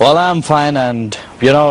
Well, I'm fine and, you know,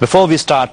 before we start,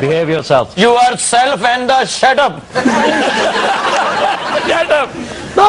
Behave yourself. You are self and the shut up. Shut up. No.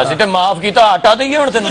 ਅਸੀਂ ਤੇ ਮਾਫ ਕੀਤਾ, ਆਟਾ ਦਈਏ ਹੁਣ ਤੈਨੂੰ।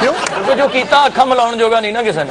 ਕਿਉਂ? ਕਿਉਂਕਿ ਜੋ ਕੀਤਾ ਅੱਖਾਂ ਮਿਲਾਉਣ ਜੋਗਾ ਨਹੀਂ ਨਾ ਕਿਸੇ ਨੇ।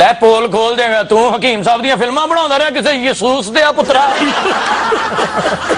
ਲੈ ਪੋਲ ਖੋਲ ਦੇਗਾ ਤੂੰ। ਹਕੀਮ ਸਾਹਿਬ ਦੀਆਂ ਫਿਲਮਾਂ ਬਣਾਉਂਦਾ ਰਿਹਾ ਕਿਸੇ ਯਸੂਸ ਦੇ ਆ ਪੁੱਤਰਾ।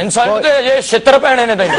ਇਨਸਲਟ ਤੇ ਜੇ ਛਿੱਤਰ ਪੈਣੇ ਨੇ ਤੈਨੂੰ।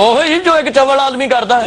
ਉਹੀ ਜੋ ਇੱਕ ਚਵਲ ਆਦਮੀ ਕਰਦਾ ਹੈ।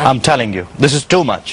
I'm telling you, this is too much.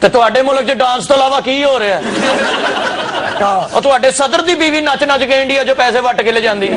ਤੇ ਤੁਹਾਡੇ ਮੁਲਕ 'ਚ ਡਾਂਸ ਤੋਂ ਇਲਾਵਾ ਕੀ ਹੋ ਰਿਹਾ ਹੈ? ਉਹ ਤੁਹਾਡੇ ਸਦਰ ਦੀ ਬੀਵੀ ਨੱਚ ਨੱਚ ਕੇ ਇੰਡੀਆ 'ਚ ਪੈਸੇ ਵੱਟ ਕੇ ਲੈ ਜਾਂਦੀ ਹੈ।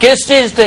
ਕਿਸ ਚੀਜ਼ ਤੇ?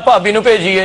ਭਾਬੀ ਨੂੰ ਭੇਜੀਏ।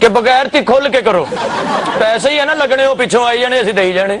ਕਿ ਬਗੈਰ ਤੀ ਖੁੱਲ ਕੇ ਕਰੋ। ਪੈਸੇ ਹੀ ਹੈ ਨਾ ਲੱਗਣੇ, ਉਹ ਪਿੱਛੋਂ ਆਈ ਜਾਣੇ, ਅਸੀਂ ਦੇਈ ਜਾਣੇ।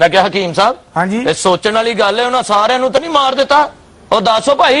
ਮੈਂ ਕਿਹਾ ਹਕੀਮ ਸਾਹਿਬ, ਹਾਂਜੀ। ਇਹ ਸੋਚਣ ਵਾਲੀ ਗੱਲ ਹੈ, ਉਹਨਾਂ ਸਾਰਿਆਂ ਨੂੰ ਤਾਂ ਨਹੀਂ ਮਾਰ ਦਿੱਤਾ। ਉਹ ਦੱਸੋ ਭਾਈ,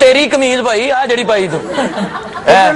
ਤੇਰੀ ਕਮੀਜ਼ ਭਾਈ ਆ ਜਿਹੜੀ ਪਾਈ ਤੂੰ।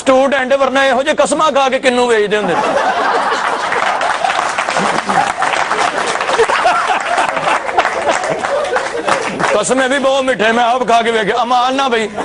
ਸਟੂਡੈਂਟ ਵਰਨਾ ਇਹੋ ਜਿਹੇ ਕਸਮਾਂ ਖਾ ਕੇ ਕਿੰਨੂੰ ਵੇਚਦੇ ਹੁੰਦੇ। ਕਸਮੇ ਵੀ ਬਹੁਤ ਮਿੱਠੇ, ਮੈਂ ਆਪ ਖਾ ਕੇ ਵੇਖਿਆ। ਅਮਾਨ ਨਾ ਬਈ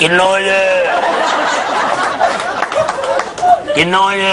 ਕਿੰਨੋ ਜੇ ਕਿੰਨੋ ਜੇ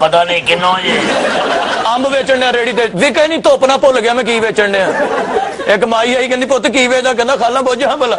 ਪਤਾ ਨਹੀਂ ਕਿੰਨੋ ਜੇ। ਅੰਬ ਵੇਚਣ ਨੇ ਰੇੜੀ ਤੇ ਵਿਕੇ ਨਹੀਂ, ਧੁੱਪ ਨਾ ਭੁੱਲ ਗਿਆ ਮੈਂ ਕੀ ਵੇਚਣ ਨੇ। ਇੱਕ ਮਾਈ ਆਈ ਕਹਿੰਦੀ ਪੁੱਤ ਕੀ ਵੇਚਦਾ? ਕਹਿੰਦਾ ਖਾਲਾ ਬੁੱਝ ਹਾਂ ਭਲਾ।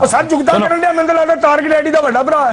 ਉਹ ਸਰ ਜੁਗਤਾ ਕਰਨ ਡਿਆ, ਮੈਨੂੰ ਤਾਂ ਲੱਗਦਾ ਤਾਰਕ ਡੈਡੀ ਦਾ ਵੱਡਾ ਭਰਾ ਹੈ।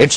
it's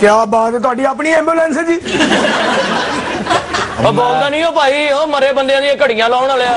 ਕੀ ਬਾਤ ਹੈ, ਤੁਹਾਡੀ ਆਪਣੀ ਐਂਬੂਲੈਂਸ ਹੈ ਜੀ। ਉਹ ਬੋਲਦਾ ਨਹੀਂ ਉਹ ਭਾਈ, ਉਹ ਮਰੇ ਬੰਦਿਆਂ ਦੀਆਂ ਘੜੀਆਂ ਲਾਉਣ ਵਾਲਿਆ।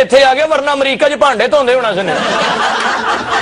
ਇੱਥੇ ਆ ਗਿਆ, ਵਰਨਾ ਅਮਰੀਕਾ 'ਚ ਭਾਂਡੇ ਧੋਂਦੇ ਹੋਣਾ ਸੀ ਨੇ।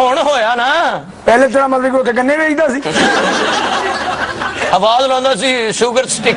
ਹੁਣ ਹੋਇਆ ਨਾ, ਪਹਿਲੇ ਤੇਰਾ ਮਤਲਬ ਕੋਈ ਗੰਨੇ ਵੇਚਦਾ ਸੀ। ਆਵਾਜ਼ ਲਾਉਂਦਾ ਸੀ ਸ਼ੂਗਰ ਸਟਿਕ।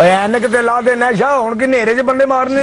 ਓਏ ਐਨਕ ਤੇ ਲਾ ਦੇ ਨਸ਼ਾ, ਹੁਣ ਕਿ ਹਨੇਰੇ 'ਚ ਬੰਦੇ ਮਾਰਨੇ।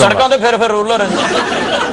ਸੜਕਾਂ ਤੇ ਫਿਰ ਰੂਲਰ ਹੈ।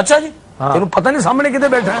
ਅੱਛਾ ਜੀ, ਤੈਨੂੰ ਪਤਾ ਨਹੀਂ ਸਾਹਮਣੇ ਕਿਤੇ ਬੈਠਾ ਹੈ।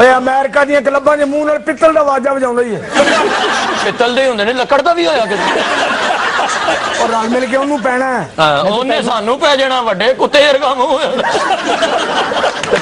ਓਏ ਅਮਰੀਕਾ ਦੀਆਂ ਕਲੱਬਾਂ 'ਚ ਮੂੰਹ ਨਾਲ ਪਿੱਤਲ ਦਾ ਆਵਾਜ਼ਾਂ ਵਜਾਉਂਦਾ ਹੀ ਹੈ। ਪਿੱਤਲ ਦੇ ਹੁੰਦੇ ਨੇ, ਲੱਕੜ ਦਾ ਵੀ ਹੋਇਆ ਕਿਤੇ। ਔਰ ਰਲ ਮਿਲ ਕੇ ਉਹਨੂੰ ਪੈਣਾ ਹੈ। ਉਹਨੇ ਸਾਨੂੰ ਪੈ ਜਾਣਾ, ਵੱਡੇ ਕੁੱਤੇ ਵਰਗਾ ਮੂੰਹ ਹੋਇਆ।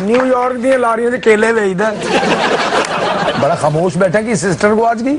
ਨਿਊਯਾਰਕ ਦੀਆਂ ਲਾਰੀਆਂ 'ਚ ਕੇਲੇ ਵੇਚਦਾ। ਬੜਾ ਖਾਮੋਸ਼ ਬੈਠਾ ਕਿ ਸਿਸਟਰ ਕੋ ਅੱਜ ਗਈ।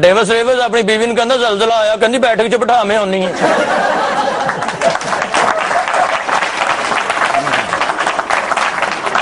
ਡੇਵਿਸ ਰੇਵਿਸ ਆਪਣੀ ਬੀਵੀ ਨੂੰ ਕਹਿੰਦਾ ਜ਼ਲਜ਼ਲਾ ਆਇਆ, ਕਹਿੰਦੀ ਬੈਠਕ 'ਚ ਬਿਠਾ ਮੈਂ ਆਉਣੀ ਹੈ।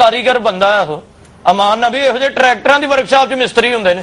ਕਾਰੀਗਰ ਬੰਦਾ ਹੈ ਉਹ। ਅਮਾਨ ਨਬੀ ਇਹੋ ਜਿਹੇ ਟਰੈਕਟਰਾਂ ਦੀ ਵਰਕਸ਼ਾਪ 'ਚ ਮਿਸਤਰੀ ਹੁੰਦੇ ਨੇ।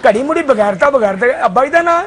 ਘੜੀ ਮੁੜੀ ਬਗੈਰਤਾ ਅੱਬਾ ਹੀ ਦਾ ਨਾਂ ਹੈ।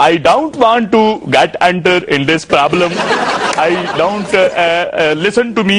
I don't want to get enter in this problem. I don't listen to me.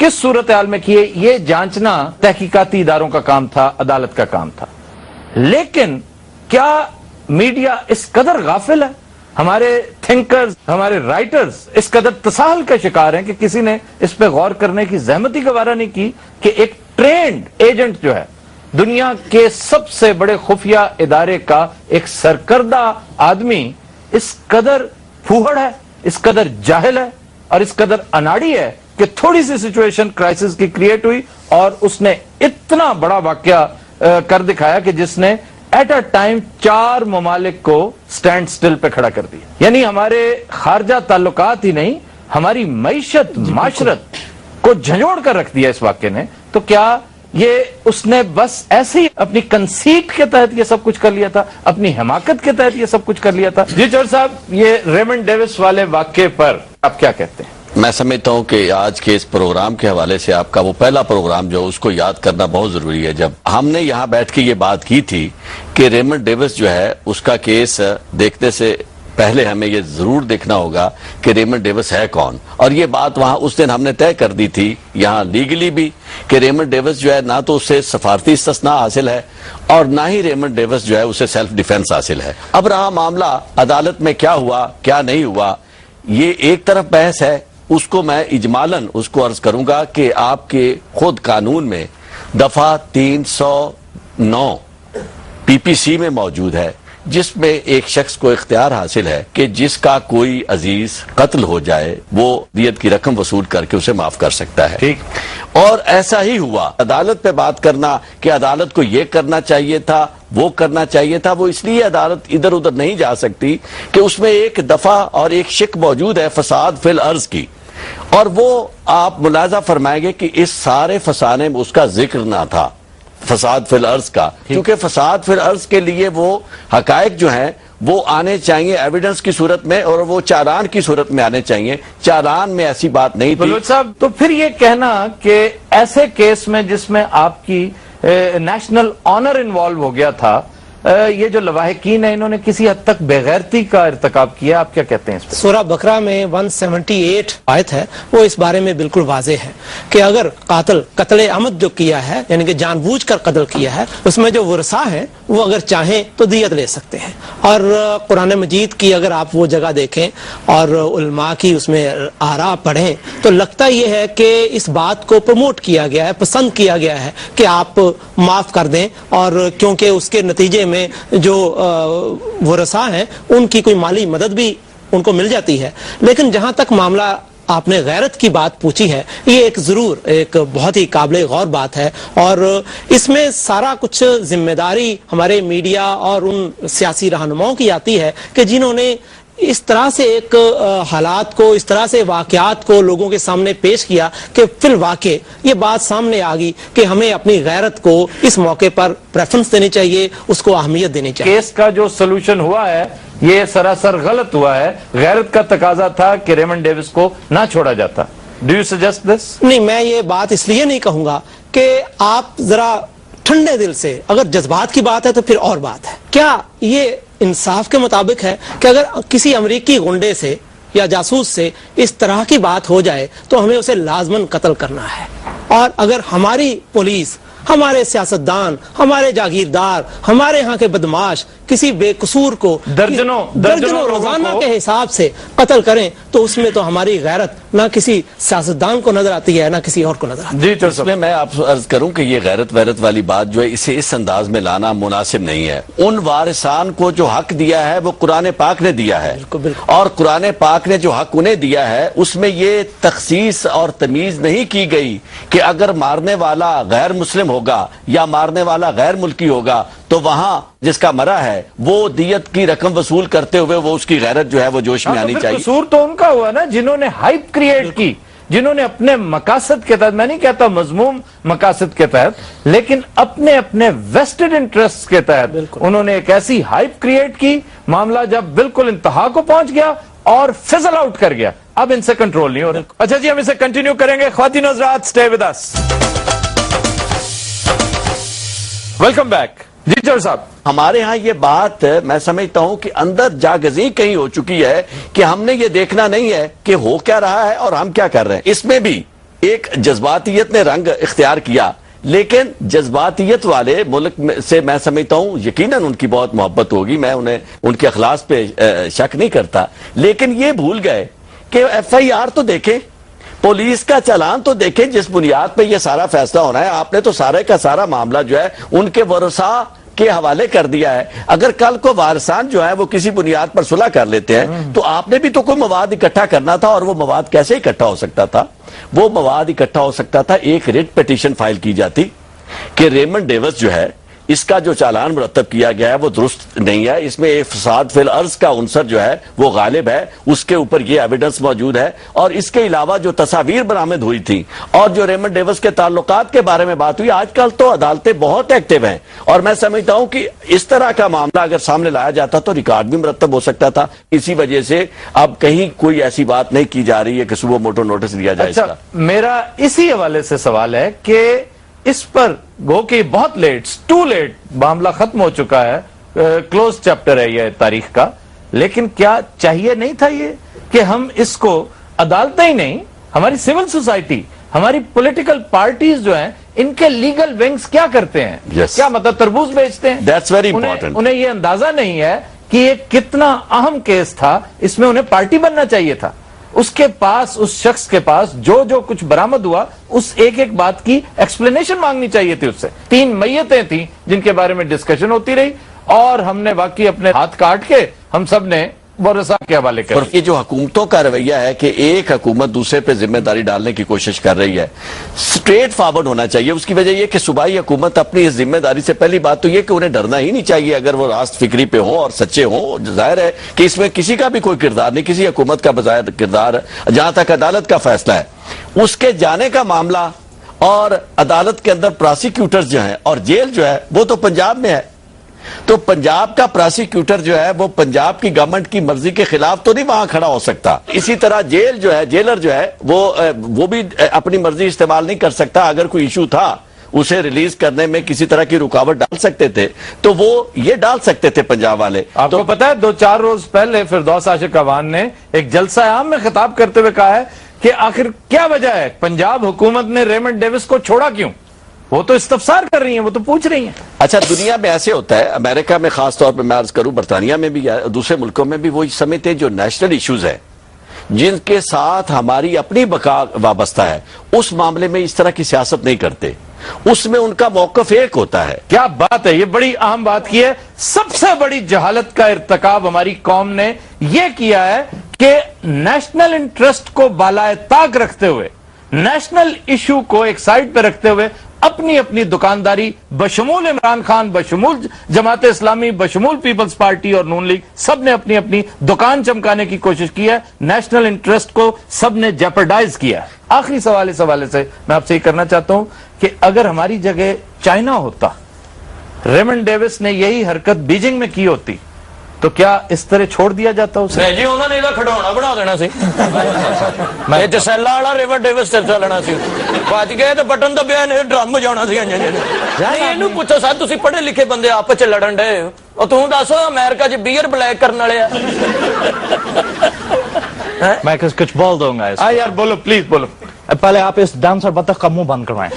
کس صورتحال میں کیے یہ جانچنا تحقیقاتی اداروں کا کام تھا, عدالت کا کام تھا. لیکن کیا میڈیا اس قدر غافل ہے, ہمارے تھنکرز, ہمارے رائٹرز اس قدر تساہل کا شکار ہیں کہ کسی نے اس پہ غور کرنے کی زحمت ہی گوارا نہیں کی کہ ایک ٹرینڈ ایجنٹ جو ہے دنیا کے سب سے بڑے خفیہ ادارے کا ایک سرکردہ آدمی اس قدر پھوہڑ ہے, اس قدر جاہل ہے اور اس قدر اناڑی ہے کہ تھوڑی سی سچویشن کرائسس کی کریٹ ہوئی اور اس نے اتنا بڑا واقعہ کر دکھایا کہ جس نے ایٹ اے ٹائم 4 ممالک کو سٹینڈ سٹل پہ کھڑا کر دیا. یعنی ہمارے خارجہ تعلقات ہی نہیں, ہماری معیشت, معاشرت کو جھنجھوڑ کر رکھ دیا اس واقعے نے. تو کیا یہ اس نے بس ایسے ہی اپنی کنسیٹ کے تحت یہ سب کچھ کر لیا تھا, اپنی حماقت کے تحت یہ سب کچھ کر لیا تھا؟ جی چور صاحب, یہ ریمنڈ ڈیوس والے واقعے پر آپ کیا کہتے ہیں؟ میں سمجھتا ہوں کہ آج کے اس پروگرام کے حوالے سے آپ کا وہ پہلا پروگرام جو اس کو یاد کرنا بہت ضروری ہے. جب ہم نے یہاں بیٹھ کے یہ بات کی تھی کہ ریمنڈ ڈیوس جو ہے اس کا کیس دیکھنے سے پہلے ہمیں یہ ضرور دیکھنا ہوگا کہ ریمنڈ ڈیوس ہے کون. اور یہ بات وہاں اس دن ہم نے طے کر دی تھی یہاں لیگلی بھی کہ ریمنڈ ڈیوس جو ہے نہ تو اسے سفارتی استثناء حاصل ہے اور نہ ہی ریمنڈ ڈیوس جو ہے اسے سیلف ڈیفنس حاصل ہے. اب رہا معاملہ عدالت میں کیا ہوا کیا نہیں ہوا, یہ ایک طرف بحث ہے. اس کو میں اجمالاً اس کو عرض کروں گا کہ آپ کے خود قانون میں دفعہ 309 پی پی سی میں موجود ہے جس میں ایک شخص کو اختیار حاصل ہے کہ جس کا کوئی عزیز قتل ہو جائے وہ دیت کی رقم وصول کر کے اسے معاف کر سکتا ہے. ٹھیک, اور ایسا ہی ہوا. عدالت پہ بات کرنا کہ عدالت کو یہ کرنا چاہیے تھا وہ کرنا چاہیے تھا, وہ اس لیے عدالت ادھر ادھر نہیں جا سکتی کہ اس میں ایک دفعہ اور ایک شق موجود ہے فساد فی الارض کی, اور وہ آپ ملاحظہ فرمائیں گے کہ اس سارے فسانے میں اس کا ذکر نہ تھا فساد فی الارض کا, کیونکہ فساد فی الارض کے لیے وہ حقائق جو ہیں وہ آنے چاہیے ایویڈنس کی صورت میں اور وہ چالان کی صورت میں آنے چاہیے. چالان میں ایسی بات نہیں تھی. بلوچ صاحب, تو پھر یہ کہنا کہ ایسے کیس میں جس میں آپ کی نیشنل آنر انوالو ہو گیا تھا, یہ جو لواحقین ہیں انہوں نے کسی حد تک بےغیرتی کا ارتکاب کیا, آپ کیا کہتے ہیں اس پہ؟ سورہ بقرہ میں 178 آیت ہے وہ اس بارے میں بالکل واضح ہے کہ اگر قاتل قتل عمد جو کیا ہے یعنی کہ جان بوجھ کر قتل کیا ہے اس میں جو ورثاء ہیں وہ اگر چاہیں تو دیت لے سکتے ہیں. اور قرآن مجید کی اگر آپ وہ جگہ دیکھیں اور علماء کی اس میں آراء پڑھیں تو لگتا یہ ہے کہ اس بات کو پروموٹ کیا گیا ہے, پسند کیا گیا ہے کہ آپ معاف کر دیں, اور کیونکہ اس کے نتیجے میں جو ورثاء ہیں ان کی کوئی مالی مدد بھی ان کو مل جاتی ہے. لیکن جہاں تک معاملہ آپ نے غیرت کی بات پوچھی ہے, یہ ایک ضرور ایک بہت ہی قابل غور بات ہے, اور اس میں سارا کچھ ذمہ داری ہمارے میڈیا اور ان سیاسی رہنماؤں کی آتی ہے کہ جنہوں نے اس طرح سے ایک حالات کو, اس طرح سے واقعات کو لوگوں کے سامنے پیش کیا کہ فی الواقع یہ بات سامنے آ گئی کہ ہمیں اپنی غیرت کو اس موقع پر پریفرنس دینی چاہیے, اس کو اہمیت دینی چاہیے. کیس کا جو سلوشن ہوا ہے یہ سراسر غلط ہوا ہے. غیرت کا تقاضا تھا کہ ریمنڈ ڈیوس کو نہ چھوڑا جاتا. ڈو یو سجیسٹ دس؟ نہیں, میں یہ بات اس لیے نہیں کہوں گا کہ آپ ذرا ٹھنڈے دل سے, اگر جذبات کی بات ہے تو پھر اور بات ہے. کیا یہ انصاف کے مطابق ہے کہ اگر کسی امریکی گنڈے سے یا جاسوس سے اس طرح کی بات ہو جائے تو ہمیں اسے لازماً قتل کرنا ہے, اور اگر ہماری پولیس, ہمارے سیاستدان, ہمارے جاگیردار, ہمارے ہاں کے بدماش کسی بے قصور کو درجنوں روزانہ کے حساب سے قتل کریں تو اس میں تو ہماری غیرت نہ کسی سیاستدان کو نظر آتی ہے نہ کسی اور کو نظر آتی ہے. جی, اس میں آپ عرض کروں کہ یہ غیرت ویرت والی بات جو ہے اسے اس انداز میں لانا مناسب نہیں ہے. ان وارثان کو جو حق دیا ہے وہ قرآن پاک نے دیا ہے, اور قرآن پاک نے جو حق انہیں دیا ہے اس میں یہ تخصیص اور تمیز نہیں کی گئی کہ اگر مارنے والا غیر مسلم ہوگا یا مارنے والا غیر ملکی ہوگا تو وہاں جس کا مرا ہے وہ دیت کی رقم وصول کرتے ہوئے وہ اس کی غیرت جو ہے وہ جوش میں آنی چاہیے. قصور تو ان کا ہوا نا جنہوں نے ہائپ کریٹ کی, جنہوں نے اپنے مقاصد کے تحت, میں نہیں کہتا مذموم مقاصد کے تحت, لیکن اپنے ویسٹڈ انٹرسٹ کے تحت انہوں نے ایک ایسی ہائپ کریٹ کی, معاملہ جب بالکل انتہا کو پہنچ گیا اور فزل آؤٹ کر گیا, اب ان سے کنٹرول نہیں ہو رہا. اچھا جی, ہم اسے کنٹینیو کریں گے. خواتین و حضرات, stay with us. Welcome back. جی چور صاحب, ہمارے ہاں یہ بات میں سمجھتا ہوں کہ اندر جاگزی کہیں ہو چکی ہے کہ ہم نے یہ دیکھنا نہیں ہے کہ ہو کیا رہا ہے اور ہم کیا کر رہے ہیں. اس میں بھی ایک جذباتیت نے رنگ اختیار کیا، لیکن جذباتیت والے ملک سے میں سمجھتا ہوں یقیناً ان کی بہت محبت ہوگی، میں انہیں ان کے اخلاص پہ شک نہیں کرتا، لیکن یہ بھول گئے کہ ایف آئی آر تو دیکھیں، پولیس کا چالان تو دیکھیں جس بنیاد پہ یہ سارا فیصلہ ہونا ہے۔ آپ نے تو سارے کا سارا معاملہ جو ہے ان کے ورثاء کے حوالے کر دیا ہے۔ اگر کل کو وارثان جو ہے وہ کسی بنیاد پر صلح کر لیتے ہیں تو آپ نے بھی تو کوئی مواد اکٹھا کرنا تھا، اور وہ مواد کیسے اکٹھا ہو سکتا تھا؟ وہ مواد اکٹھا ہو سکتا تھا، ایک ریٹ پیٹیشن فائل کی جاتی کہ ریمنڈ ڈیوس جو ہے اس کا جو چالان مرتب کیا گیا ہے وہ درست نہیں ہے، اس میں ایک فساد فی الارض کا عنصر جو ہے وہ غالب ہے، اس کے اوپر یہ ایویڈنس موجود ہے، اور اس کے علاوہ جو تصاویر برآمد ہوئی تھی اور جو ریمنڈ ڈیوس کے تعلقات کے بارے میں بات ہوئی۔ آج کل تو عدالتیں بہت ایکٹیو ہیں، اور میں سمجھتا ہوں کہ اس طرح کا معاملہ اگر سامنے لایا جاتا تو ریکارڈ بھی مرتب ہو سکتا تھا۔ اسی وجہ سے اب کہیں کوئی ایسی بات نہیں کی جا رہی ہے کہ صبح موٹو نوٹس لیا جائے۔ اچھا، میرا اسی حوالے سے سوال ہے کہ اس پر گو کہ بہت ٹو لیٹ معاملہ ختم ہو چکا ہے، کلوز چیپٹر ہے یہ تاریخ کا، لیکن کیا چاہیے نہیں تھا یہ کہ ہم اس کو عدالتیں ہی نہیں، ہماری سول سوسائٹی، ہماری پولیٹیکل پارٹیز جو ہیں ان کے لیگل ونگز کیا کرتے ہیں؟ کیا مطلب تربوز بیچتے ہیں؟ That's very important. انہیں یہ اندازہ نہیں ہے کہ یہ کتنا اہم کیس تھا، اس میں انہیں پارٹی بننا چاہیے تھا۔ اس کے پاس، اس شخص کے پاس جو کچھ برآمد ہوا اس ایک بات کی ایکسپلینیشن مانگنی چاہیے تھی اس سے۔ 3 میتیں تھیں جن کے بارے میں ڈسکشن ہوتی رہی، اور ہم نے واقعی اپنے ہاتھ کاٹ کے ہم سب نے ورثاء کے حوالے کر۔ اور یہ جو حکومتوں کا رویہ ہے کہ ایک حکومت دوسرے پہ ذمہ داری ڈالنے کی کوشش کر رہی ہے، سٹریٹ فارورڈ ہونا چاہیے۔ اس کی وجہ یہ کہ صوبائی حکومت اپنی اس ذمہ داری سے، پہلی بات تو یہ کہ انہیں ڈرنا ہی نہیں چاہیے اگر وہ راست فکری پہ ہوں اور سچے ہوں۔ ظاہر ہے کہ اس میں کسی کا بھی کوئی کردار نہیں، کسی حکومت کا بظاہر کردار، جہاں تک عدالت کا فیصلہ ہے اس کے جانے کا معاملہ، اور عدالت کے اندر پراسیکیوٹرز جو ہیں اور جیل جو ہے وہ تو پنجاب میں ہے، تو پنجاب کا پراسیکیوٹر جو ہے وہ پنجاب کی گورنمنٹ کی مرضی کے خلاف تو نہیں وہاں کھڑا ہو سکتا۔ اسی طرح جیل جو ہے، جیلر جو ہے وہ بھی اپنی مرضی استعمال نہیں کر سکتا۔ اگر کوئی ایشو تھا اسے ریلیز کرنے میں کسی طرح کی رکاوٹ ڈال سکتے تھے تو وہ یہ ڈال سکتے تھے پنجاب والے۔ آپ کو پتا ہے 2-4 روز پہلے فردوس عاشق اعوان نے ایک جلسہ عام میں خطاب کرتے ہوئے کہا ہے کہ آخر کیا وجہ ہے پنجاب حکومت نے ریمنڈ ڈیوس کو چھوڑا کیوں؟ وہ تو استفسار کر رہی ہیں، وہ تو پوچھ رہی ہیں۔ اچھا، دنیا میں ایسے ہوتا ہے، امریکہ میں خاص طور پہ میں عرض کروں، برطانیہ میں بھی، دوسرے ملکوں میں بھی، وہ سمجھتے ہیں جو نیشنل ایشوز ہیں جن کے ساتھ ہماری اپنی بقا وابستہ ہے، اس معاملے میں اس طرح کی سیاست نہیں کرتے، اس میں ان کا موقف ایک ہوتا ہے۔ کیا بات ہے، یہ بڑی اہم بات کی ہے۔ سب سے بڑی جہالت کا ارتکاب ہماری قوم نے یہ کیا ہے کہ نیشنل انٹرسٹ کو بالائے طاق رکھتے ہوئے، نیشنل ایشو کو ایک سائڈ پہ رکھتے ہوئے اپنی اپنی دکانداری، بشمول عمران خان، بشمول جماعت اسلامی، بشمول پیپلز پارٹی اور نون لیگ، سب نے اپنی اپنی دکان چمکانے کی کوشش کی ہے، نیشنل انٹرسٹ کو سب نے جیپرڈائز کیا ہے۔ آخری سوال اس حوالے سے میں آپ سے یہ کرنا چاہتا ہوں کہ اگر ہماری جگہ چائنا ہوتا، ریمنڈ ڈیوس نے یہی حرکت بیجنگ میں کی ہوتی تو کیا اس طرح چھوڑ دیا جاتا اسے؟ جی انہوں نے یہ کھڑونا بنا دینا سی، میں جسیلا والا ریمنڈ ڈیوس چرچا لینا سی، بچ گئے تو بٹن دبیا نے ڈرم بجانا سی۔ نہیں پوچھو سر، تسی پڑھے لکھے بندے آپس چ لڑن ڈے ہو، تم دسو امریکہ چ بیئر بلیک کرنے والے میں کچھ بول دوں گا اس یار بولو، پلیز بولو۔ پہلے آپ اس ڈانسر بطخ کا منہ بند کروائیں،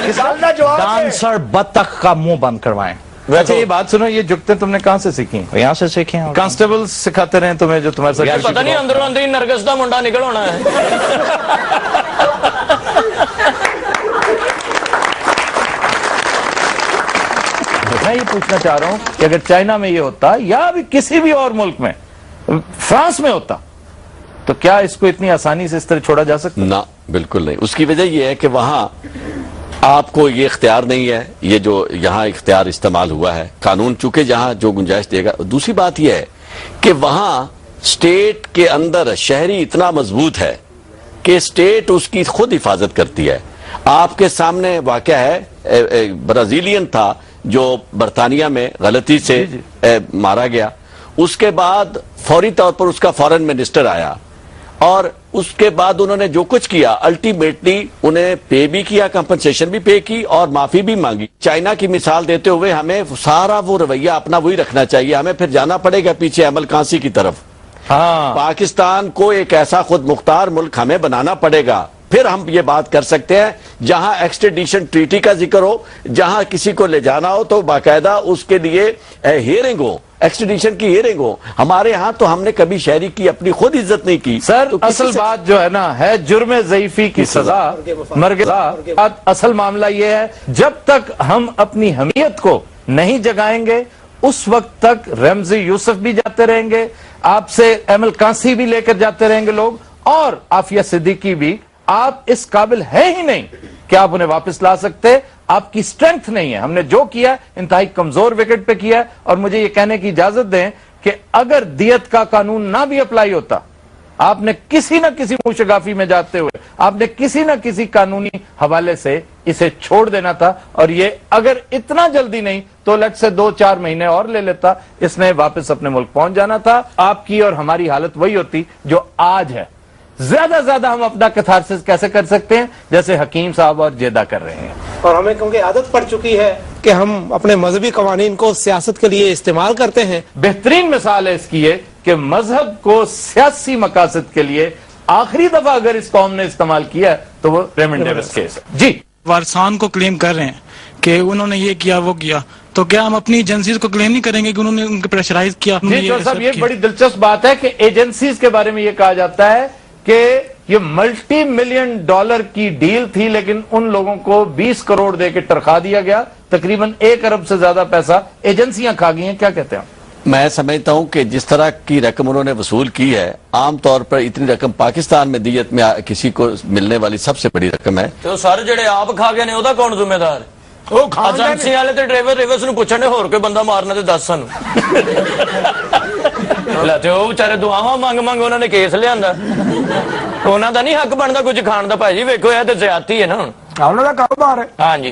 ڈانسر بطخ کا منہ بند کروائیں۔ اچھا یہ بات سنو، یہ جگتے تم نے کہاں سے سیکھی؟ یہاں سے سیکھیں، کانسٹیبل سکھاتے رہے تمہیں جو تمہارے ساتھ؟ پتہ نہیں اندروں اندر ہی نرگس کا منڈا نکل ہونا ہے۔ میں یہ پوچھنا چاہ رہا ہوں کہ اگر چائنا میں یہ ہوتا یا بھی کسی بھی اور ملک میں، فرانس میں ہوتا، تو کیا اس کو اتنی آسانی سے اس طرح چھوڑا جا سکتا؟ نہ، بالکل نہیں۔ اس کی وجہ یہ ہے کہ وہاں آپ کو یہ اختیار نہیں ہے، یہ جو یہاں اختیار استعمال ہوا ہے، قانون چونکہ جہاں جو گنجائش دے گا۔ دوسری بات یہ ہے کہ وہاں سٹیٹ کے اندر شہری اتنا مضبوط ہے کہ سٹیٹ اس کی خود حفاظت کرتی ہے۔ آپ کے سامنے واقعہ ہے، برازیلین تھا جو برطانیہ میں غلطی سے مارا گیا، اس کے بعد فوری طور پر اس کا فارن منسٹر آیا، اور اس کے بعد انہوں نے جو کچھ کیا الٹیمیٹلی انہیں پے بھی کیا، کمپنسیشن بھی پے کی اور معافی بھی مانگی۔ چائنا کی مثال دیتے ہوئے ہمیں سارا وہ رویہ اپنا وہی رکھنا چاہیے، ہمیں پھر جانا پڑے گا پیچھے عمل کانسی کی طرف۔ پاکستان کو ایک ایسا خود مختار ملک ہمیں بنانا پڑے گا پھر ہم یہ بات کر سکتے ہیں جہاں ایکسٹریڈیشن ٹریٹی کا ذکر ہو, جہاں کسی کو لے جانا ہو تو باقاعدہ اس کے لیے ہیئرنگ ہو, ایکسٹریڈیشن کی ہیئرنگ ہو. ہمارے ہاں تو ہم نے کبھی شہری کی اپنی خود عزت نہیں کی. سر اصل بات جو ہے نا ہے جرم ضعیفی کی سزا مرگ سزا. اصل معاملہ یہ ہے جب تک ہم اپنی حمیت کو نہیں جگائیں گے اس وقت تک رمزی یوسف بھی جاتے رہیں گے, آپ سے ایمل کانسی بھی لے کر جاتے رہیں گے لوگ, اور عافیہ صدیقی بھی. آپ اس قابل ہے ہی نہیں کہ آپ انہیں واپس لا سکتے, آپ کی سٹرنگتھ نہیں ہے. ہم نے جو کیا انتہائی کمزور وکٹ پہ کیا, اور مجھے یہ کہنے کی اجازت دیں کہ اگر دیت کا قانون نہ بھی اپلائی ہوتا, آپ نے کسی نہ کسی موشگافی میں جاتے ہوئے آپ نے کسی نہ کسی قانونی حوالے سے اسے چھوڑ دینا تھا, اور یہ اگر اتنا جلدی نہیں تو لٹ سے 2-4 مہینے اور لے لیتا, اس نے واپس اپنے ملک پہنچ جانا تھا. آپ کی اور ہماری حالت وہی ہوتی جو آج ہے. زیادہ زیادہ ہم اپنا کتھارسس کیسے کر سکتے ہیں جیسے حکیم صاحب اور جیدہ کر رہے ہیں, اور ہمیں کیونکہ عادت پڑ چکی ہے کہ ہم اپنے مذہبی قوانین کو سیاست کے لیے استعمال کرتے ہیں. بہترین مثال ہے اس کی یہ کہ مذہب کو سیاسی مقاصد کے لیے آخری دفعہ اگر اس قوم نے استعمال کیا ہے تو وہ ریمنڈ ڈیوس کیس ہے. جی وارثان کو کلیم کر رہے ہیں کہ انہوں نے یہ کیا وہ کیا, تو کیا ہم اپنی ایجنسیز کو کلیم نہیں کریں گے کہ انہوں نے ان کو پریشرائز کیا؟ جی چور صاحب, یہ بڑی دلچسپ بات ہے کہ ایجنسیز کے بارے میں یہ کہا جاتا ہے کہ یہ ملٹی ملین ڈالر کی ڈیل تھی, لیکن ان لوگوں کو 20 کروڑ دے کے تنخواہ دیا گیا, تقریباً 1 ارب سے زیادہ پیسہ ایجنسیاں کھا گئی ہیں. کیا کہتے ہیں؟ میں سمجھتا ہوں کہ جس طرح کی رقم انہوں نے وصول کی ہے, عام طور پر اتنی رقم پاکستان میں دیت میں کسی کو ملنے والی سب سے بڑی رقم ہے. تو سارے جڑے آپ کھا گئے نے ਉਹਦਾ ਕੌਣ ਜ਼ਿੰਮੇਦਾਰ? ਉਹ ਏਜੰਸੀ ਵਾਲੇ ਤੇ ਡਰਾਈਵਰ ਨੂੰ ਪੁੱਛਣ ਨੇ ਹੋਰ ਕੋਈ ਬੰਦਾ ਮਾਰਨਾ ਤੇ ਦੱਸ ਸਾਨੂੰ. ਲੈ ਤੇ ਉਹ ਵਿਚਾਰੇ ਦੁਆਵਾਂ ਮੰਗ ਮੰਗ ਉਹਨਾਂ ਨੇ ਕੇਸ ਲਿਆਂਦਾ, ਉਹਨਾਂ ਦਾ ਨਹੀਂ ਹੱਕ ਬਣਦਾ ਕੁਝ ਖਾਣ ਦਾ. ਭਾਜੀ ਵੇਖੋ ਇਹ ਤੇ ਜ਼ਿਆਦਤੀ ਹੈ ਨਾ ਹੁਣ. ਉਹਨਾਂ ਦਾ ਕਾਰੋਬਾਰ ਹੈ. ہاں جی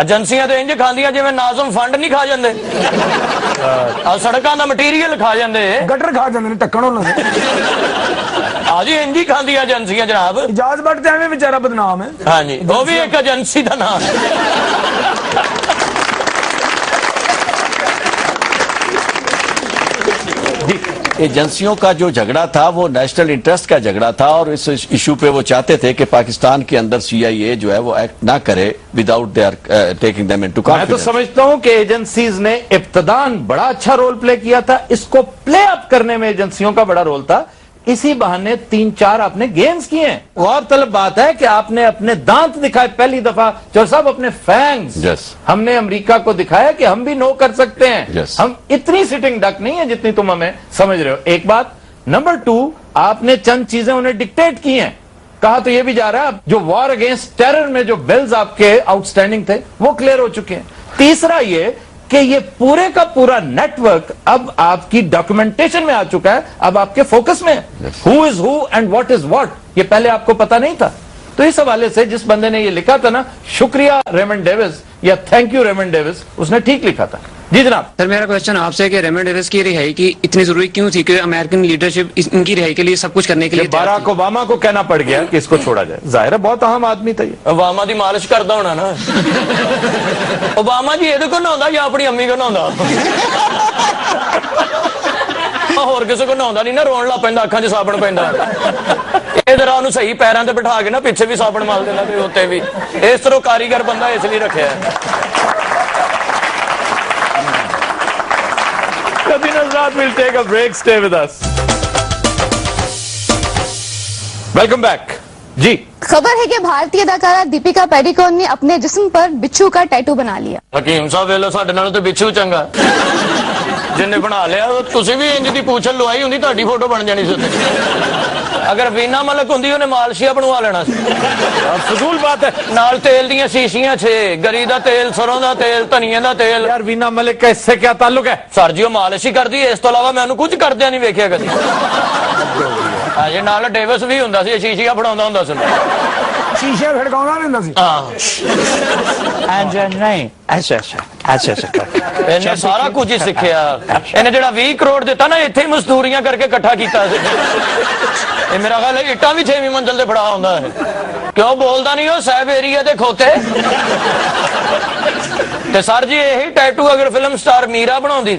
ਏਜੰਸੀਆਂ ਤੇ ਇੰਜ ਖਾਂਦੀਆਂ ਜਿਵੇਂ ਨਾਜ਼ਮ ਫੰਡ ਨਹੀਂ ਖਾ ਜਾਂਦੇ, ਆ ਸੜਕਾਂ ਦਾ ਮਟੀਰੀਅਲ ਖਾ ਜਾਂਦੇ. ਗਟਰ ਖਾ ਜਾਂਦੇ ਨੇ ਟੱਕਣ ਉਹਨਾਂ ਦੇ. ਆ ਜੀ ਇੰਜ ਹੀ ਖਾਂਦੀਆਂ ਏਜੰਸੀਆਂ ਜਨਾਬ. ਇਜਾਜ਼ ਬੱਟ ਤੇ ਐਵੇਂ ਵਿਚਾਰਾ ਬਦਨਾਮ ਹੈ. ਹਾਂਜੀ ਉਹ ਵੀ ਇੱਕ ਏਜੰਸੀ ਦਾ ਨਾਮ ਹੈ. ایجنسیوں کا جو جھگڑا تھا وہ نیشنل انٹرسٹ کا جھگڑا تھا, اور اس ایشو پہ وہ چاہتے تھے کہ پاکستان کے اندر CIA جو ہے وہ ایکٹ نہ کرے without they are taking them into میں تو کانفیڈنس. سمجھتا ہوں کہ ایجنسیز نے ابتدان بڑا اچھا رول پلے کیا تھا, اس کو پلے اپ کرنے میں ایجنسیوں کا بڑا رول تھا. اسی بہانے 3-4 آپ نے گیمز کیے ہیں. غور طلب بات ہے کہ آپ نے اپنے دانت دکھائے پہلی دفعہ, چور صاحب اپنے فینگز. Yes. ہم نے امریکہ کو دکھایا کہ ہم بھی نو کر سکتے ہیں. Yes. ہم اتنی سٹنگ ڈک نہیں ہے جتنی تم ہمیں سمجھ رہے ہو. ایک بات. نمبر 2, آپ نے چند چیزیں انہیں ڈکٹیٹ کی ہیں. کہا تو یہ بھی جا رہا ہے جو وار اگینسٹ ٹیرر میں جو بلز آپ کے آؤٹ سٹینڈنگ تھے وہ کلیئر ہو چکے ہیں. تیسرا یہ کہ یہ پورے کا پورا نیٹ ورک اب آپ کی ڈاکومنٹیشن میں آ چکا ہے, اب آپ کے فوکس میں ہے. ہو از ہو اینڈ واٹ از واٹ, یہ پہلے آپ کو پتا نہیں تھا. تو اس حوالے سے جس بندے نے یہ لکھا تھا نا شکریہ ریمنڈ ڈیوس یا تھینک یو ریمنڈ ڈیوس, اس نے ٹھیک لکھا تھا. جی جناب. سر میرا کوشچن آپ سے کہ ریمنڈ ڈیوس کی رہائی کی اتنی ضروری کیوں تھی کہ امریکن لیڈرشپ ان کی رہائی کے لیے سب کچھ کرنے کے لیے باراک اوباما کو کہنا پڑ گیا کہ اس کو چھوڑا جائے. ظاہر ہے بہت اہم آدمی تھا یہ. اوباما دی مالش کرتا ہونا نا. اوباما جی یہ کو نہاਉਂਦਾ یا اپنی امی کو نہاਉਂਦਾ؟ ਹੋਰ ਕਿਸੇ کو نہاਉਂਦਾ ਨਹੀਂ ਨਾ, ਰੋਣ ਲੱਗ ਪੈਂਦਾ, ਅੱਖਾਂ 'ਚ ਸਾਬਣ ਪੈਂਦਾ. ਇਹ ਜਰਾ ਉਹਨੂੰ ਸਹੀ ਪੈਰਾਂ ਤੇ ਬਿਠਾ ਕੇ ਨਾ ਪਿੱਛੇ ਵੀ ਸਾਬਣ ਮਲ ਦੇਣਾ ਤੇ ਉੱਤੇ ਵੀ. ਇਸ ਤਰ੍ਹਾਂ ਕਾਰੀਗਰ ਬੰਦਾ ਇਸ ਲਈ ਰੱਖਿਆ ਹੈ. Kabhi Nazrat will take a break. Stay with us. Welcome back. جی خبر ہے کہ بھارتی اداکارہ دیپیکا پیڈیکون نے اپنے جسم پر بچھو کا ٹیٹو بنا لیا. حکیم صاحب ویلو ਸਾਡੇ ਨਾਲੋਂ ਤੇ ਬਿੱਛੂ ਚੰਗਾ ਜਿੰਨੇ ਬਣਾ ਲਿਆ. ਤੁਸੀਂ ਵੀ ਇੰਜ ਦੀ ਪੂਛਲ ਲਵਾਈ ਹੁੰਦੀ ਤੁਹਾਡੀ ਫੋਟੋ ਬਣ ਜਾਣੀ ਸੀ. ਅਗਰ ਵੀਨਾ ਮਲਕ ਹੁੰਦੀ ਉਹਨੇ ਮਾਲਸ਼ੀਆ ਬਣਵਾ ਲੈਣਾ ਸੀ. فضول بات ہے. ਨਾਲ ਤੇਲ ਦੀਆਂ ਸ਼ੀਸ਼ੀਆਂ 6, ਗਰੀ ਦਾ ਤੇਲ, ਸਰੋਂ ਦਾ ਤੇਲ, ਧਨੀਏ ਦਾ ਤੇਲ. یار وینا ملک کا اس سے کیا تعلق ہے؟ ਸਰ ਜੀ ਉਹ ਮਾਲਿਸ਼ ਹੀ ਕਰਦੀ ਹੈ, ਇਸ ਤੋਂ ਇਲਾਵਾ ਮੈਂ ਉਹਨੂੰ ਕੁਝ ਕਰਦਿਆਂ ਨਹੀਂ ਵੇਖਿਆ ਕਦੀ. ਜੇ ਨਾਲ ਡੇਵਿਸ ਵੀ ਹੁੰਦਾ ਸੀ, ਸ਼ੀਸ਼ੀਆਂ ਫੜਾਉਂਦਾ ਹੁੰਦਾ ਸੀ। ਸ਼ੀਸ਼ੇ ਖੜਕਾਉਣਾ ਨਹੀਂ ਹੁੰਦਾ ਸੀ। ਨਹੀਂ ਐਸਾ ਇਹਨੇ ਸਾਰਾ ਕੁਝ ਹੀ ਸਿੱਖਿਆ। ਇਹਨੇ ਜਿਹੜਾ 20 ਕਰੋੜ ਦਿੱਤਾ ਨਾ, ਇੱਥੇ ਹੀ ਮਜ਼ਦੂਰੀਆਂ ਕਰਕੇ ਇਕੱਠਾ ਕੀਤਾ ਸੀ। ਇਹ ਮੇਰਾ ਖਿਆਲ ਹੈ ਇੱਟਾਂ ਵੀ 6ਵੀਂ ਮੰਜ਼ਲ ਤੇ ਫੜਾ ਹੁੰਦਾ ਹੈ। ਕਿਉਂ ਬੋਲਦਾ ਨਹੀਂ ਉਹ ਸਾਹਿਬ ਏਰੀਆ ਦੇ ਖੋਤੇ? ਤੇ ਸਰ ਜੀ ਇਹੀ ਟੈਟੂ ਅਗਰ ਫਿਲਮ ਸਟਾਰ ਮੀਰਾ ਬਣਾਉਂਦੀ,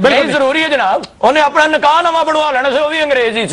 ਬਿਲਕੁਲ ਜ਼ਰੂਰੀ ਹੈ ਜਨਾਬ। ਉਹਨੇ ਆਪਣਾ ਨਿਕਾਹ ਨਵਾਂ ਬਣਵਾ ਲੈਣਾ ਸੀ, ਉਹ ਵੀ ਅੰਗਰੇਜ਼ੀ ਚ।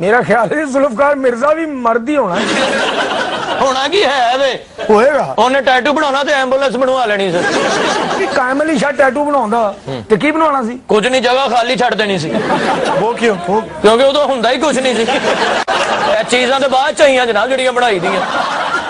ਮੇਰਾ ਖਿਆਲ ਹੈ ਜ਼ੁਲਫਕਾਰ ਮਿਰਜ਼ਾ ਵੀ ਮਰਦ ਹੀ ਹੋਣਾ ਹੋਣਾ ਕੀ ਹੈ ਇਹਦੇ? ਹੋਏਗਾ। ਉਹਨੇ ਟੈਟੂ ਬਣਾਉਣਾ ਤੇ ਐਂਬੂਲੈਂਸ ਬਣਵਾ ਲੈਣੀ ਸੀ। ਕਾਇਮ ਅਲੀ ਸ਼ਾਹ ਟੈਟੂ ਬਣਾਉਂਦਾ ਤੇ ਕੀ ਬਣਾਉਣਾ ਸੀ? ਕੁਝ ਨਹੀਂ, ਜਗ੍ਹਾ ਖਾਲੀ ਛੱਡ ਦੇਣੀ ਸੀ। ਉਹ ਕਿਉਂ? ਕਿਉਂਕਿ ਉਦੋਂ ਹੁੰਦਾ ਹੀ ਕੁਝ ਨਹੀਂ ਸੀ। ਇਹ ਚੀਜ਼ਾਂ ਤੇ ਬਾਅਦ ਚ ਆਈਆਂ ਜਨਾਬ ਜਿਹੜੀਆਂ ਬਣਾਈ ਦੀਆਂ।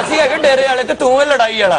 ਅਸੀਂ ਹੈਗੇ ਡੇਰੇ ਵਾਲੇ ਤੇ ਤੂੰ ਹੈ ਲੜਾਈ ਵਾਲਾ।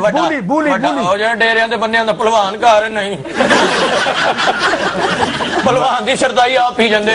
ਵੱਡਾ ਹੋ ਜਾਣਾ ਡੇਰਿਆਂ ਦੇ ਬੰਦਿਆਂ ਦਾ ਭਲਵਾਨ ਘਰ ਨਹੀਂ। ਭਲਵਾਨ ਦੀ ਸ਼ਰਦਾਈ ਆਪ ਪੀ ਜਾਂਦੇ।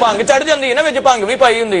ਭੰਗ ਚੜ ਜਾਂਦੀ ਹੈ ਨਾ, ਵਿੱਚ ਭੰਗ ਵੀ ਪਾਈ ਹੁੰਦੀ।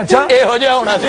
ਅੱਛਾ। ਇਹੋ ਜਿਹਾ ਹੋਣਾ ਸੀ।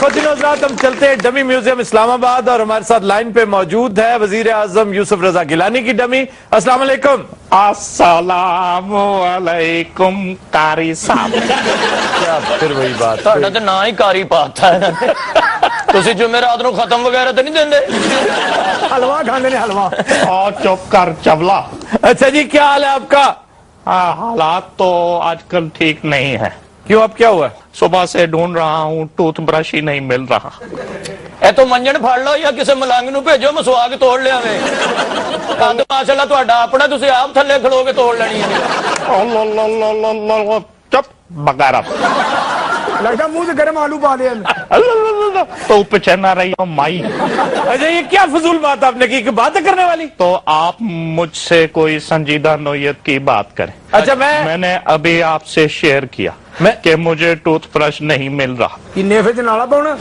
خواتین حضرات ہم چلتے ہیں ڈمی میوزیم اسلام آباد اور ہمارے ساتھ لائن پہ موجود ہے وزیر اعظم یوسف رضا گیلانی کی ڈمی. السلام علیکم. السلام علیکم قاری صاحب. کیا پھر وہی بات. ਤੁਹਾਡਾ ਤੇ ਨਾਂ ਹੀ ਕਾਰੀ ਪਾਤਾ ਹੈ ਤੁਸੀਂ ਜੁਮੇਰਾਤ ਨੂੰ ਖਤਮ ਵਗੈਰਾ ਤੇ ਨਹੀਂ ਦਿੰਦੇ. حلوا کھانے نے حلوا. اور چپ کر چبلا. اچھا جی کیا حال ہے آپ کا؟ حالات تو آج کل ٹھیک نہیں ہے. کیوں اب کیا ہوا ہے؟ صبح سے ڈھونڈ رہا ہوں ٹوتھ برش ہی نہیں مل رہا. ਇਹ ਤੋਂ ਮੰਜਣ ਫੜ ਲਓ ਜਾਂ ਕਿਸੇ ਮਲੰਗ ਨੂੰ ਭੇਜੋ ਮਸਵਾਕ ਤੋੜ ਲਿਆਵੇ. ਕੰਦ ਮਾਸ਼ਾਅੱਲਾ ਤੁਹਾਡਾ ਆਪਣਾ ਤੁਸੀਂ ਆਪ ਥੱਲੇ ਖਲੋਗੇ ਤੋੜ ਲੈਣੀ ਹੈ. چپ بغیر لگتا منہ سے گرم آلو پا دیا. تو پچھنا رہی ہوں مائی. اچھا یہ کیا فضول بات آپ نے کی کہ بات کرنے والی؟ تو آپ مجھ سے کوئی سنجیدہ نوعیت کی بات کریں. اچھا میں نے ابھی آپ سے شیئر کیا کہ مجھے ٹوتھ برش نہیں مل رہا. نیفے سے نالا پاؤنا.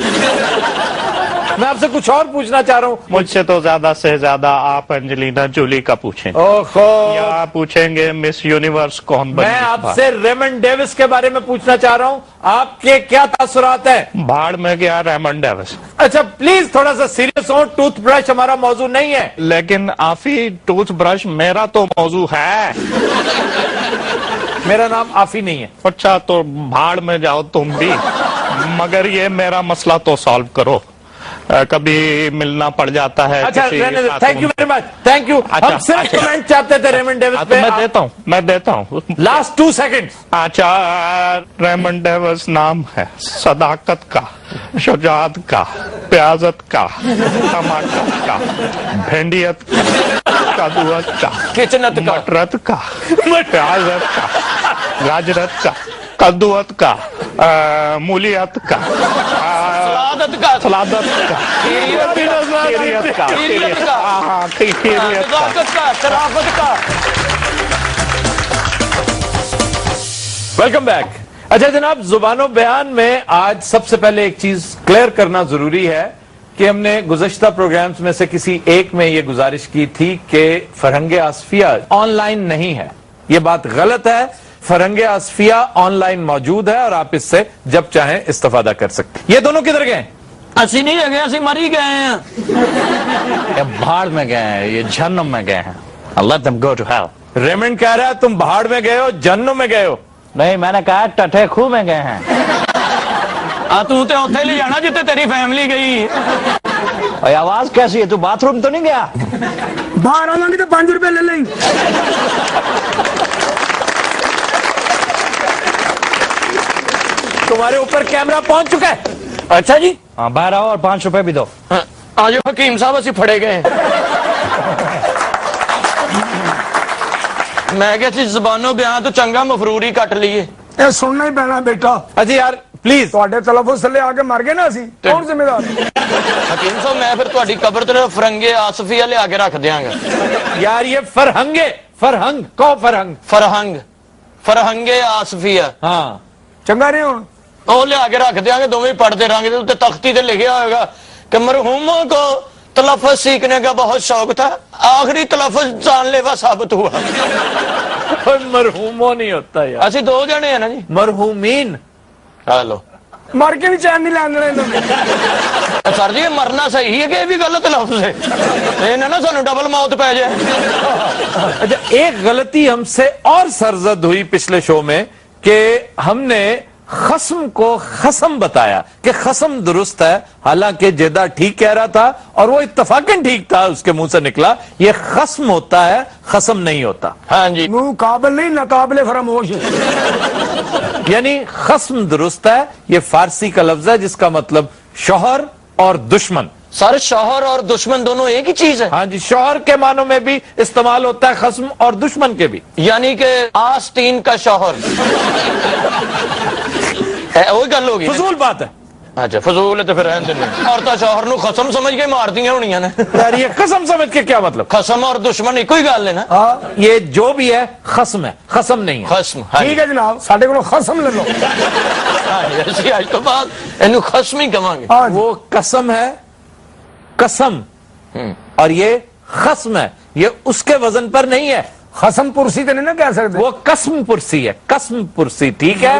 میں آپ سے کچھ اور پوچھنا چاہ رہا ہوں. مجھ سے تو زیادہ سے زیادہ آپ انجلینا جولی کا پوچھیں یا پوچھیں گے مس یونیورس کون بنی. میں آپ سے ریمنڈ ڈیوس کے بارے میں پوچھنا چاہ رہا ہوں آپ کے کیا تاثرات ہیں؟ بھاڑ میں گیا ریمنڈ ڈیوس. اچھا پلیز تھوڑا سا سیریس ہو. ٹوتھ برش ہمارا موضوع نہیں ہے. لیکن آفی ٹوتھ برش میرا تو موضوع ہے. میرا نام آفی نہیں ہے. اچھا تو بھاڑ میں جاؤ تم بھی مگر یہ میرا مسئلہ تو سالو کرو. کبھی ملنا پڑ جاتا ہے. اچھا thank you very much. Thank you. ہم صرف کمنٹ چاہتے تھے ریمنڈ ڈیوس پہ. میں دیتا ہوں لاسٹ 2 سیکنڈ. اچھا ریمنڈ ڈیوس نام ہے صداقت کا، شجاعت کا، پیازت کا، ٹماٹر کا، بھنڈیت کا، کدوت کا، کچنت کا، مٹرت کا، پیازت کا، گاجرت کا، کدوت کا، مولیت کا، سلادت کا، سلادت کا، خیریت کا، خیریت کا، نزاکت کا، شرافت کا. Welcome back. اچھا جناب زبان و بیان میں آج سب سے پہلے ایک چیز کلیئر کرنا ضروری ہے کہ ہم نے گزشتہ پروگرامز میں سے کسی ایک میں یہ گزارش کی تھی کہ فرہنگ آصفیہ آن لائن نہیں ہے. یہ بات غلط ہے. فرہنگ آصفیہ آن لائن موجود ہے اور آپ اس سے جب چاہیں استفادہ کر سکتے. یہ دونوں کدھر گئے؟ اسی نہیں ہے گئے اسی مر ہی گئے ہیں. یہ بھاڑ میں گئے ہیں، یہ جہنم میں گئے ہیں. Let them go to hell. Raymond کہہ رہا ہے تم بہاڑ میں گئے ہو جہنم میں گئے ہو. نہیں میں نے کہا ٹٹھے خوہ میں گئے ہیں. تو تے اوتھے لے جانا جتے تیری فیملی گئی. اور آواز کیسی ہے؟ تو باتھ روم تو نہیں گیا؟ باہر آؤں گی تو 5 روپے لے لیں. تمہارے اوپر کیمرہ پہنچ چکا ہے. اچھا جی ہاں باہر آؤ اور 5 روپے بھی دو. آج حکیم صاحب اسی پھڑے گئے. میں کہ جی زبانوں بیان تو چنگا مفروری کٹ لیے. یہ سننا ہی پینا بیٹا. اجی یار پلیز تھوڑے تلفظ تھلے آ کے مر گئے نا اسی کون ذمہ دار؟ حکیم صاحب میں پھر تہاڈی قبر تے فرنگ آصفیہ لے کے رکھ دیاں گا. یار یہ فرہنگ کو فرہنگ آصفیہ ہاں چنگا نہیں ہوں. وہ لے کے رکھ دیا گے دونوں پڑھتے رہیں گے. تختی تے لکھا ہوئے گا کہ مرحوموں کو تلفظ سیکھنے کا بہت شوق تھا، آخری تلفظ جان لیوا ثابت ہوا. مرحوموں نہیں ہوتا یار. اسی 2 جنے ہیں نا جی. مرحومین. ہلو مر کے بھی چین نہیں لانے رہے. سر جی مرنا صحیح ہے کہ یہ بھی غلط لفظ ہے. یہ نہ سانو ڈبل موت پہ جائے. اچھا ایک غلطی ہم سے اور سرزد ہوئی پچھلے شو میں کہ ہم نے خصم کو خصم بتایا کہ خصم درست ہے، حالانکہ جیدہ ٹھیک کہہ رہا تھا اور وہ اتفاقاً ٹھیک تھا، اس کے منہ سے نکلا یہ خصم ہوتا ہے، خصم نہیں ہوتا. ہاں جی منہ قابل نہیں ناقابل فراموش ہے. یعنی خصم درست ہے. یہ فارسی کا لفظ ہے جس کا مطلب شوہر اور دشمن. سر شوہر اور دشمن دونوں ایک ہی چیز ہے. ہاں جی شوہر کے معنوں میں بھی استعمال ہوتا ہے خصم اور دشمن کے بھی. یعنی کہ آستین کا شوہر. وہی گل ہوگی. فضول بات ہے. اچھا فضول ہے تو پھر عورتیں شوہر نو خصم سمجھ کے مار دیا ہونی نے. یار یہ قسم سمجھ کے کیا مطلب؟ خصم اور دشمن ایک ہی گل ہے نا. یہ جو بھی ہے خصم ہے، خصم نہیں ہے. خصم ٹھیک ہے جناب ساڈے کو خصم لے لو. اج تو بعد اینو خصم ہی کہاں گے. وہ قسم ہے قسم اور یہ خصم ہے، یہ اس کے وزن پر نہیں ہے. خصم پرسی تو نہیں نا کہہ سکتے. وہ قسم پرسی ہے، قسم پرسی ٹھیک ہے.